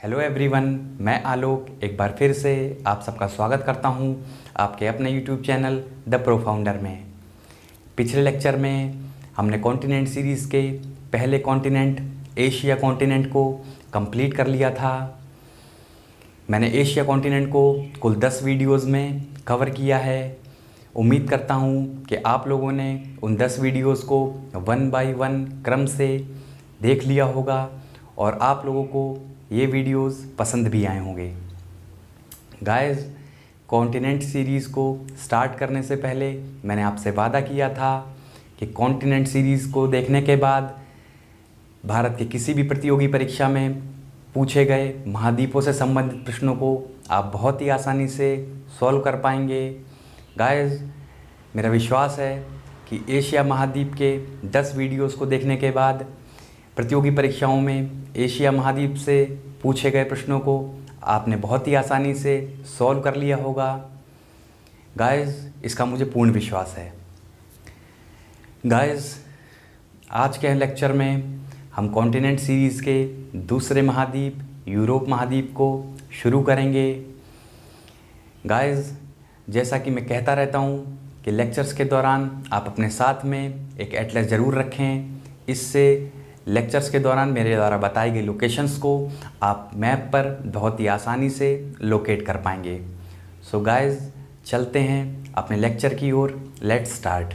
Hello everyone, मैं आलोक एक बार फिर से आप सबका स्वागत करता हूं आपके अपने यूट्यूब चैनल द प्रोफाउंडर में। पिछले लेक्चर में हमने कॉन्टिनेंट सीरीज़ के पहले कॉन्टिनेंट एशिया कॉन्टिनेंट को कंप्लीट कर लिया था। मैंने एशिया कॉन्टिनेंट को कुल 10 वीडियोज़ में कवर किया है। उम्मीद करता हूं कि आप लोगों ने उन 10 वीडियोज़ को 1 बाय 1 क्रम से देख लिया होगा और आप लोगों को ये वीडियोस पसंद भी आए होंगे। गाइस, कॉन्टिनेंट सीरीज़ को स्टार्ट करने से पहले मैंने आपसे वादा किया था कि कॉन्टिनेंट सीरीज़ को देखने के बाद भारत के किसी भी प्रतियोगी परीक्षा में पूछे गए महाद्वीपों से संबंधित प्रश्नों को आप बहुत ही आसानी से सॉल्व कर पाएंगे। गाइस, मेरा विश्वास है कि एशिया महाद्वीप के 10 वीडियोस को देखने के बाद प्रतियोगी परीक्षाओं में एशिया महाद्वीप से पूछे गए प्रश्नों को आपने बहुत ही आसानी से सॉल्व कर लिया होगा। गाइस, इसका मुझे पूर्ण विश्वास है। गाइस, आज के लेक्चर में हम कॉन्टिनेंट सीरीज़ के दूसरे महाद्वीप यूरोप महाद्वीप को शुरू करेंगे। गाइस, जैसा कि मैं कहता रहता हूँ कि लेक्चर्स के दौरान आप अपने साथ में एक एटलस ज़रूर रखें। इससे लेक्चर्स के दौरान मेरे द्वारा बताई गई लोकेशंस को आप मैप पर बहुत ही आसानी से लोकेट कर पाएंगे। सो गाइस, चलते हैं अपने लेक्चर की ओर। Let's start.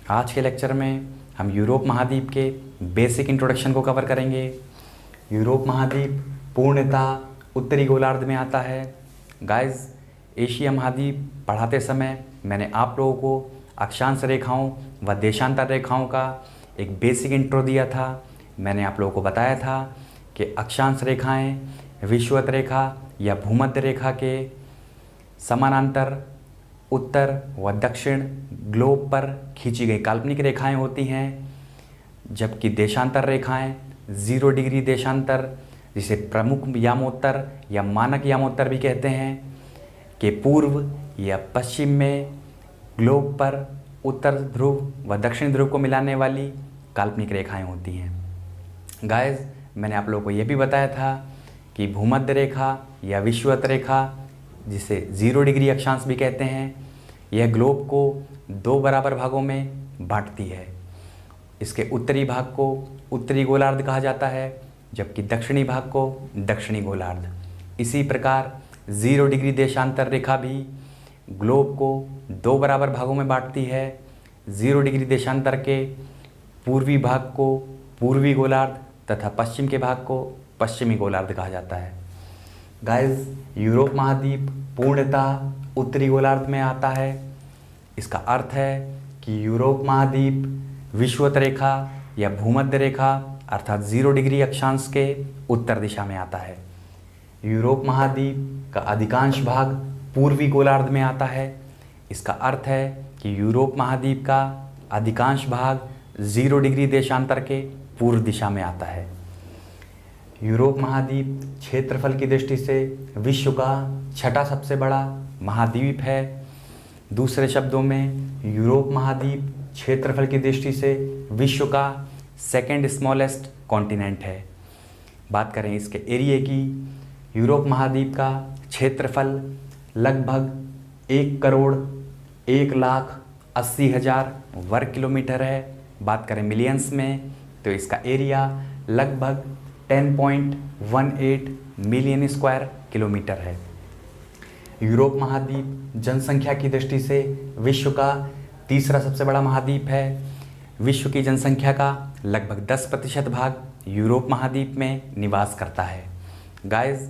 आज के लेक्चर में हम यूरोप महाद्वीप के बेसिक इंट्रोडक्शन को कवर करेंगे। यूरोप महाद्वीप पूर्णतः उत्तरी गोलार्ध में आता है। गाइस, एशिया महाद्वीप पढ़ाते समय मैंने आप लोगों को अक्षांश रेखाओं व देशांतर रेखाओं का एक बेसिक इंट्रो दिया था। मैंने आप लोगों को बताया था कि अक्षांश रेखाएं विषुवत रेखा या भूमध्य रेखा के समानांतर उत्तर व दक्षिण ग्लोब पर खींची गई काल्पनिक रेखाएं होती हैं, जबकि देशांतर रेखाएं 0 डिग्री देशांतर, जिसे प्रमुख यामोत्तर या मानक यामोत्तर भी कहते हैं, के पूर्व या पश्चिम में ग्लोब पर उत्तर ध्रुव व दक्षिण ध्रुव को मिलाने वाली काल्पनिक रेखाएं होती हैं। गाइस, मैंने आप लोगों को यह भी बताया था कि भूमध्य रेखा या विषुवत रेखा, जिसे 0 डिग्री अक्षांश भी कहते हैं, यह ग्लोब को 2 बराबर भागों में बांटती है। इसके उत्तरी भाग को उत्तरी गोलार्ध कहा जाता है, जबकि दक्षिणी भाग को दक्षिणी गोलार्ध। इसी प्रकार 0 डिग्री देशांतर रेखा भी ग्लोब को 2 बराबर भागों में बांटती है। 0 डिग्री देशांतर के पूर्वी भाग को पूर्वी गोलार्ध तथा पश्चिम के भाग को पश्चिमी गोलार्ध कहा जाता है। गाइस, यूरोप महाद्वीप पूर्णतः उत्तरी गोलार्ध में आता है। इसका अर्थ है कि यूरोप महाद्वीप विषुवत रेखा या भूमध्य रेखा अर्थात 0 डिग्री अक्षांश के उत्तर दिशा में आता है। यूरोप महाद्वीप का अधिकांश भाग पूर्वी गोलार्ध में आता है। इसका अर्थ है कि यूरोप महाद्वीप का अधिकांश भाग 0 डिग्री देशांतर के पूर्व दिशा में आता है। यूरोप महाद्वीप क्षेत्रफल की दृष्टि से विश्व का 6ठा सबसे बड़ा महाद्वीप है। दूसरे शब्दों में यूरोप महाद्वीप क्षेत्रफल की दृष्टि से विश्व का 2nd स्मॉलेस्ट कॉन्टिनेंट है। बात करें इसके एरिया की, यूरोप महाद्वीप का क्षेत्रफल लगभग 1,01,80,000 वर्ग किलोमीटर है। बात करें मिलियंस में तो इसका एरिया लगभग 10.18 मिलियन स्क्वायर किलोमीटर है। यूरोप महाद्वीप जनसंख्या की दृष्टि से विश्व का तीसरा सबसे बड़ा महाद्वीप है। विश्व की जनसंख्या का लगभग 10% भाग यूरोप महाद्वीप में निवास करता है। गाइस,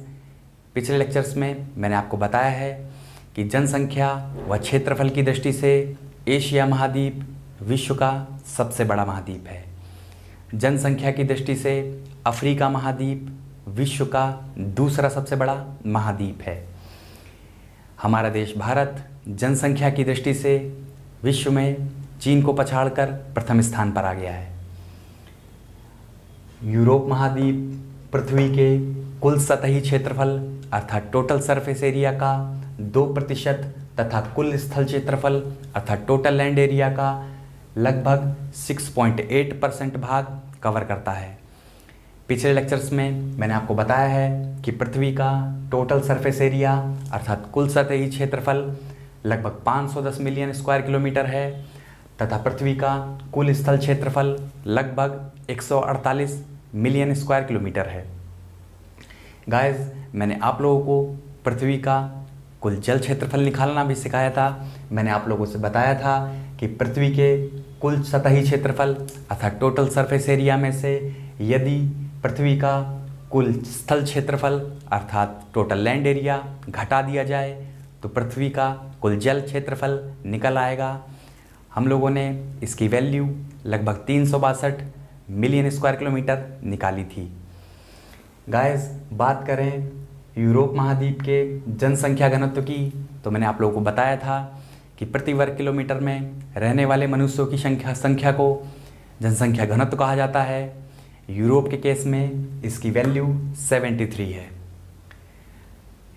पिछले लेक्चर्स में मैंने आपको बताया है कि जनसंख्या व क्षेत्रफल की दृष्टि से एशिया महाद्वीप विश्व का सबसे बड़ा महाद्वीप है। जनसंख्या की दृष्टि से अफ्रीका महाद्वीप विश्व का दूसरा सबसे बड़ा महाद्वीप है। हमारा देश भारत जनसंख्या की दृष्टि से विश्व में चीन को पछाड़कर प्रथम स्थान पर आ गया है। यूरोप महाद्वीप पृथ्वी के कुल सतही क्षेत्रफल अर्थात टोटल सरफेस एरिया का 2% तथा कुल स्थल क्षेत्रफल अर्थात टोटल लैंड एरिया का लगभग 6.8% भाग कवर करता है। पिछले लेक्चर्स में मैंने आपको बताया है कि पृथ्वी का टोटल सरफेस एरिया अर्थात कुल सतही क्षेत्रफल लगभग 510 मिलियन स्क्वायर किलोमीटर है तथा पृथ्वी का कुल स्थल क्षेत्रफल लगभग 148 मिलियन स्क्वायर किलोमीटर है। गाइस, मैंने आप लोगों को पृथ्वी का कुल जल क्षेत्रफल निकालना भी सिखाया था। मैंने आप लोगों से बताया था कि पृथ्वी के कुल सतही क्षेत्रफल अर्थात टोटल सरफेस एरिया में से यदि पृथ्वी का कुल स्थल क्षेत्रफल अर्थात टोटल लैंड एरिया घटा दिया जाए तो पृथ्वी का कुल जल क्षेत्रफल निकल आएगा। हम लोगों ने इसकी वैल्यू लगभग 362 मिलियन स्क्वायर किलोमीटर निकाली थी। गाइस, बात करें यूरोप महाद्वीप के जनसंख्या घनत्व की तो मैंने आप लोगों को बताया था कि प्रति वर्ग किलोमीटर में रहने वाले मनुष्यों की संख्या को जनसंख्या घनत्व कहा जाता है। यूरोप के केस में इसकी वैल्यू 73 है।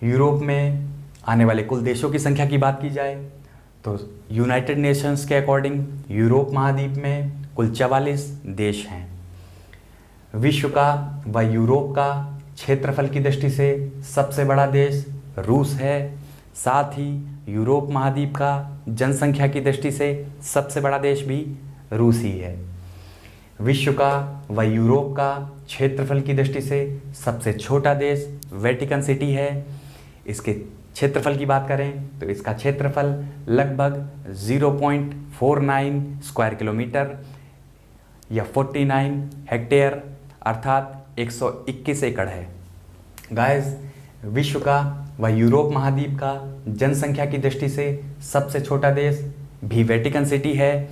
यूरोप में आने वाले कुल देशों की संख्या की बात की जाए तो यूनाइटेड नेशंस के अकॉर्डिंग यूरोप महाद्वीप में कुल 44 देश हैं। विश्व का व यूरोप का क्षेत्रफल की दृष्टि से सबसे बड़ा देश रूस है। साथ ही यूरोप महाद्वीप का जनसंख्या की दृष्टि से सबसे बड़ा देश भी रूस ही है। विश्व का व यूरोप का क्षेत्रफल की दृष्टि से सबसे छोटा देश वेटिकन सिटी है। इसके क्षेत्रफल की बात करें तो इसका क्षेत्रफल लगभग 0.49 स्क्वायर किलोमीटर या 49 हेक्टेयर अर्थात 121 एकड़ है। गाइस, विश्व का व यूरोप महाद्वीप का जनसंख्या की दृष्टि से सबसे छोटा देश भी वेटिकन सिटी है।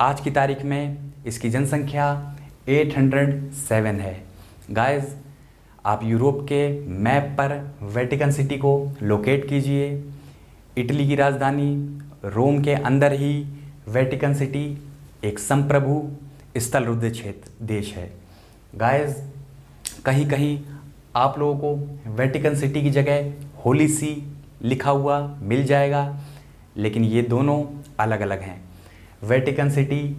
आज की तारीख में इसकी जनसंख्या 807 है। गाइस, आप यूरोप के मैप पर वेटिकन सिटी को लोकेट कीजिए। इटली की राजधानी रोम के अंदर ही वेटिकन सिटी एक संप्रभु स्थलरुद्ध क्षेत्र देश है। गाइस, कहीं कहीं आप लोगों को वेटिकन सिटी की जगह होली सी लिखा हुआ मिल जाएगा, लेकिन ये दोनों अलग अलग हैं। वेटिकन सिटी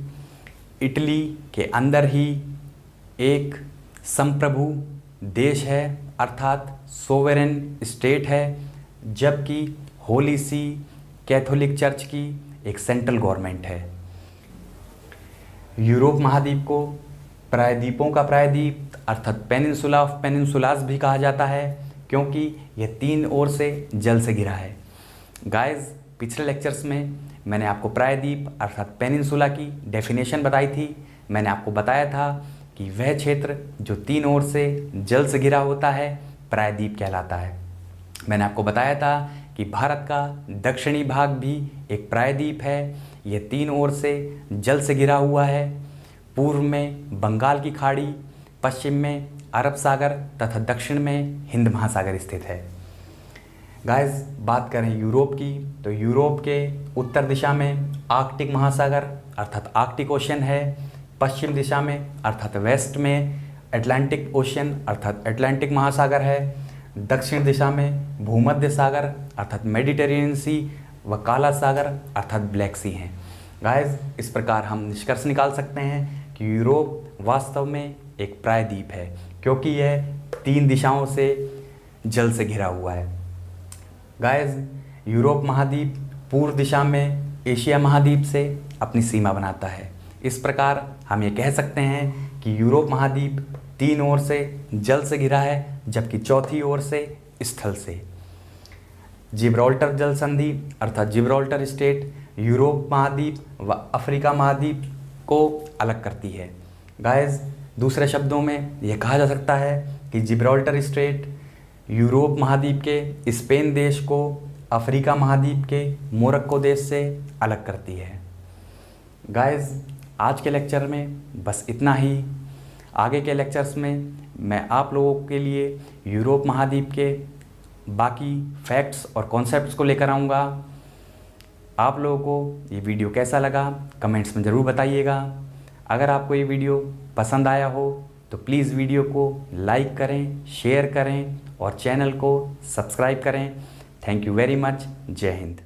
इटली के अंदर ही एक संप्रभु देश है अर्थात सोवेरेन स्टेट है, जबकि होली सी कैथोलिक चर्च की एक सेंट्रल गवर्नमेंट है। यूरोप महाद्वीप को प्रायद्वीपों का प्रायद्वीप अर्थात पेनिनसुला ऑफ पेनिनसुलास भी कहा जाता है, क्योंकि यह 3 ओर से जल से घिरा है। गाइस, पिछले लेक्चर्स में मैंने आपको प्रायद्वीप अर्थात पेनिनसुला की डेफिनेशन बताई थी। मैंने आपको बताया था कि वह क्षेत्र जो 3 ओर से जल से घिरा होता है प्रायद्वीप कहलाता है। मैंने आपको बताया था कि भारत का दक्षिणी भाग भी एक प्रायद्वीप है। यह 3 ओर से जल से घिरा हुआ है। पूर्व में बंगाल की खाड़ी, पश्चिम में अरब सागर तथा दक्षिण में हिंद महासागर स्थित है। गाइस, बात करें यूरोप की तो यूरोप के उत्तर दिशा में आर्कटिक महासागर अर्थात आर्कटिक ओशन है। पश्चिम दिशा में अर्थात वेस्ट में अटलांटिक ओशन अर्थात अटलांटिक महासागर है। दक्षिण दिशा में भूमध्य सागर अर्थात मेडिटेरेनियन सी व काला सागर अर्थात ब्लैक सी हैं। गाइस, इस प्रकार हम निष्कर्ष निकाल सकते हैं कि यूरोप वास्तव में एक प्रायद्वीप है, क्योंकि यह 3 दिशाओं से जल से घिरा हुआ है। गाइस, यूरोप महाद्वीप पूर्व दिशा में एशिया महाद्वीप से अपनी सीमा बनाता है। इस प्रकार हम ये कह सकते हैं कि यूरोप महाद्वीप 3 ओर से जल से घिरा है, जबकि चौथी ओर से स्थल से। जिब्राल्टर जल संधि अर्थात जिब्राल्टर स्टेट यूरोप महाद्वीप व अफ्रीका महाद्वीप को अलग करती है। गाइस, दूसरे शब्दों में यह कहा जा सकता है कि जिब्राल्टर स्टेट यूरोप महाद्वीप के स्पेन देश को अफ्रीका महाद्वीप के मोरक्को देश से अलग करती है। गाइस, आज के लेक्चर में बस इतना ही। आगे के लेक्चर्स में मैं आप लोगों के लिए यूरोप महाद्वीप के बाकी फैक्ट्स और कॉन्सेप्ट्स को लेकर आऊँगा। आप लोगों को ये वीडियो कैसा लगा कमेंट्स में ज़रूर बताइएगा। अगर आपको ये वीडियो पसंद आया हो तो प्लीज़ वीडियो को लाइक करें, शेयर करें और चैनल को सब्सक्राइब करें। Thank you very much. जय हिंद।